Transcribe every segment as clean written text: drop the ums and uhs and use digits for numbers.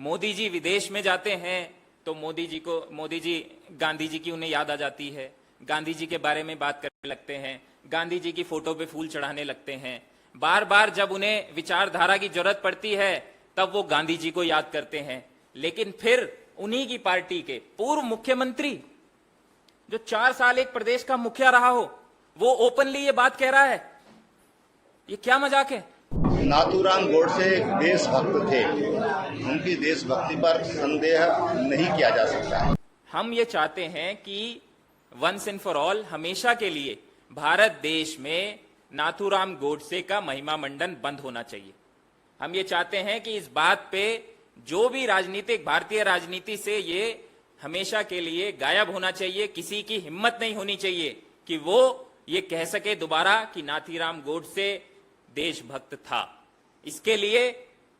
मोदी जी विदेश में जाते हैं तो मोदी जी गांधी जी की उन्हें याद आ जाती है, गांधी जी के बारे में बात करने लगते हैं, गांधी जी की फोटो पे फूल चढ़ाने लगते हैं। बार बार जब उन्हें विचारधारा की जरूरत पड़ती है तब वो गांधी जी को याद करते हैं। लेकिन फिर उन्हीं की पार्टी के पूर्व मुख्यमंत्री जो 4 साल एक प्रदेश का मुखिया रहा हो, वो ओपनली ये बात कह रहा है। ये क्या मजाक है? नाथूराम गोडसे देशभक्त थे, उनकी देशभक्ति पर संदेह नहीं किया जा सकता। हम ये चाहते हैं कि वंस एंड फॉर ऑल हमेशा के लिए भारत देश में नाथूराम गोडसे का महिमा मंडन बंद होना चाहिए। हम ये चाहते हैं कि इस बात पे जो भी राजनीतिक भारतीय राजनीति से ये हमेशा के लिए गायब होना चाहिए। किसी की हिम्मत नहीं होनी चाहिए कि वो ये कह सके दोबारा कि नाथूराम गोडसे देशभक्त था। इसके लिए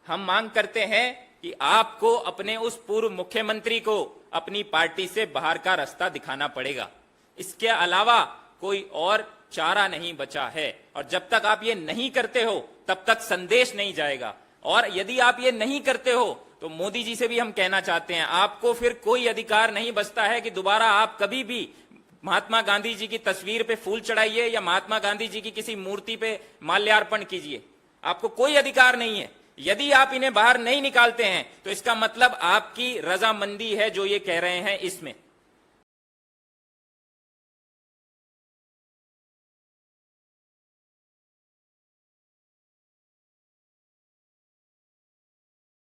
हम मांग करते हैं कि आपको अपने उस पूर्व मुख्यमंत्री को अपनी पार्टी से बाहर का रास्ता दिखाना पड़ेगा। इसके अलावा कोई और चारा नहीं बचा है। और जब तक आप ये नहीं करते हो तब तक संदेश नहीं जाएगा। और यदि आप ये नहीं करते हो तो मोदी जी से भी हम कहना चाहते हैं, आपको फिर कोई अधिकार नहीं बचता है कि दोबारा आप कभी भी महात्मा गांधी जी की तस्वीर पे फूल चढ़ाइए या महात्मा गांधी जी की किसी मूर्ति पे माल्यार्पण कीजिए। आपको कोई अधिकार नहीं है। यदि आप इन्हें बाहर नहीं निकालते हैं तो इसका मतलब आपकी रजामंदी है जो ये कह रहे हैं इसमें।